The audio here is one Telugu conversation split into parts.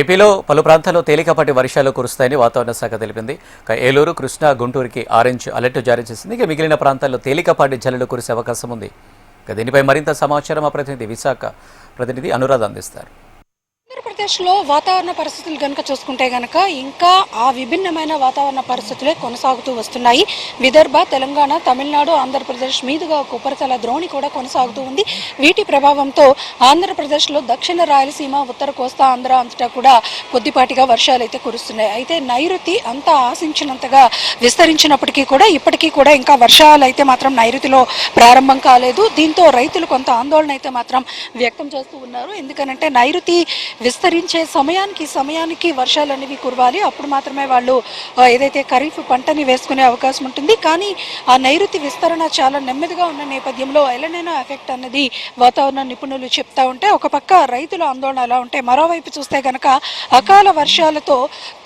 ఏపీలో పలు ప్రాంతాల్లో తేలికపాటి వర్షాలు కురుస్తాయని వాతావరణ శాఖ తెలిపింది. ఏలూరు, కృష్ణా, గుంటూరుకి ఆరెంజ్ అలర్ట్ జారీ చేసింది. మిగిలిన ప్రాంతాల్లో తేలికపాటి జల్లులు కురిసే అవకాశం ఉంది. దీనిపై మరింత సమాచారం మా ప్రతినిధి విశాఖ ప్రతినిధి అనురాధ అందిస్తారు. ఆంధ్రప్రదేశ్లో వాతావరణ పరిస్థితులు కనుక చూసుకుంటే కనుక ఇంకా ఆ విభిన్నమైన వాతావరణ పరిస్థితులే కొనసాగుతూ వస్తున్నాయి. విదర్భ, తెలంగాణ, తమిళనాడు, ఆంధ్రప్రదేశ్ మీదుగా ఒక ఉపరితల ద్రోణి కూడా కొనసాగుతూ ఉంది. వీటి ప్రభావంతో ఆంధ్రప్రదేశ్లో దక్షిణ రాయలసీమ, ఉత్తర కోస్తా ఆంధ్ర అంతటా కూడా కొద్దిపాటిగా వర్షాలు అయితే కురుస్తున్నాయి. అయితే నైరుతి అంతా ఆశించినంతగా విస్తరించినప్పటికీ కూడా ఇప్పటికీ కూడా ఇంకా వర్షాలు అయితే మాత్రం నైరుతిలో ప్రారంభం కాలేదు. దీంతో రైతులు కొంత ఆందోళన అయితే మాత్రం వ్యక్తం చేస్తూ ఉన్నారు. ఎందుకనంటే నైరుతి విస్తరించే సమయానికి వర్షాలు అనేవి కురవాలి. అప్పుడు మాత్రమే వాళ్ళు ఏదైతే ఖరీఫ్ పంటని వేసుకునే అవకాశం ఉంటుంది. కానీ ఆ నైరుతి విస్తరణ చాలా నెమ్మదిగా ఉన్న నేపథ్యంలో ఎలనైనా ఎఫెక్ట్ అన్నది వాతావరణ నిపుణులు చెప్తా ఉంటే ఒక పక్క రైతుల ఆందోళన అలా ఉంటే, మరోవైపు చూస్తే కనుక అకాల వర్షాలతో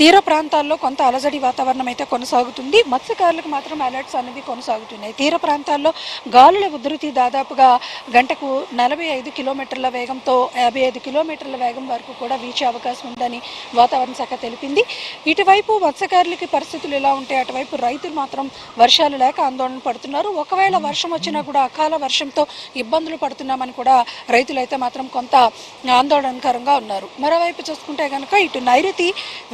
తీర ప్రాంతాల్లో కొంత అలజడి వాతావరణం అయితే కొనసాగుతుంది. మత్స్యకారులకు మాత్రం అలర్ట్స్ అనేవి కొనసాగుతున్నాయి. తీర ప్రాంతాల్లో గాలుల ఉధృతి దాదాపుగా గంటకు 45 కిలోమీటర్ల వేగంతో 55 కిలోమీటర్ల వేగం వరకు కూడా వీచే అవకాశం ఉందని వాతావరణ శాఖ తెలిపింది. ఇటువైపు మత్స్యకారులకి పరిస్థితులు ఎలా ఉంటే అటువైపు రైతులు మాత్రం వర్షాలు లేక ఆందోళన పడుతున్నారు. ఒకవేళ వర్షం వచ్చినా కూడా అకాల వర్షంతో ఇబ్బందులు పడుతున్నామని కూడా రైతులైతే మాత్రం కొంత ఆందోళనకరంగా ఉన్నారు. మరోవైపు చూసుకుంటే కనుక ఇటు నైరుతి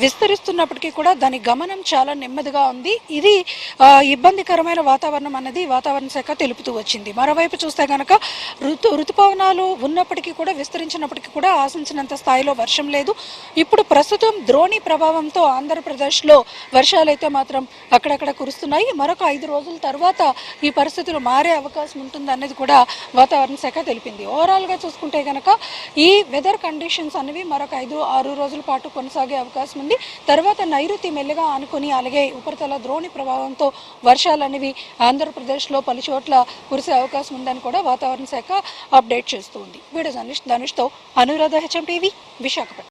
విస్తరిస్తున్నప్పటికీ కూడా దాని గమనం చాలా నెమ్మదిగా ఉంది. ఇది ఇబ్బందికరమైన వాతావరణం అన్నది వాతావరణ శాఖ తెలుపుతూ వచ్చింది. మరోవైపు చూస్తే కనుక ఋతుపవనాలు ఉన్నప్పటికీ కూడా విస్తరించినప్పటికీ కూడా ఆశించినంత స్థాయిలో వర్షం లేదు. ఇప్పుడు ప్రస్తుతం ద్రోణి ప్రభావంతో ఆంధ్రప్రదేశ్లో వర్షాలు అయితే మాత్రం అక్కడక్కడ కురుస్తున్నాయి. మరొక 5 రోజుల తర్వాత ఈ పరిస్థితులు మారే అవకాశం ఉంటుంది అన్నది కూడా వాతావరణ శాఖ తెలిపింది. ఓవరాల్గా చూసుకుంటే కనుక ఈ వెదర్ కండిషన్స్ అనేవి మరొక 5-6 రోజుల పాటు కొనసాగే అవకాశం ఉంది. తర్వాత నైరుతి మెల్లగా ఆనుకొని అలాగే ఉపరితల ద్రోణి ప్రభావంతో వర్షాలు అనేవి ఆంధ్రప్రదేశ్లో పలు చోట్ల కురిసే అవకాశం ఉందని కూడా వాతావరణ శాఖ అప్డేట్ చేస్తూ ఉంది. వీడియో జర్నలిస్ట్ ధనుష్తో అనురాధ, HM టీవీ, విశాఖపట్నం.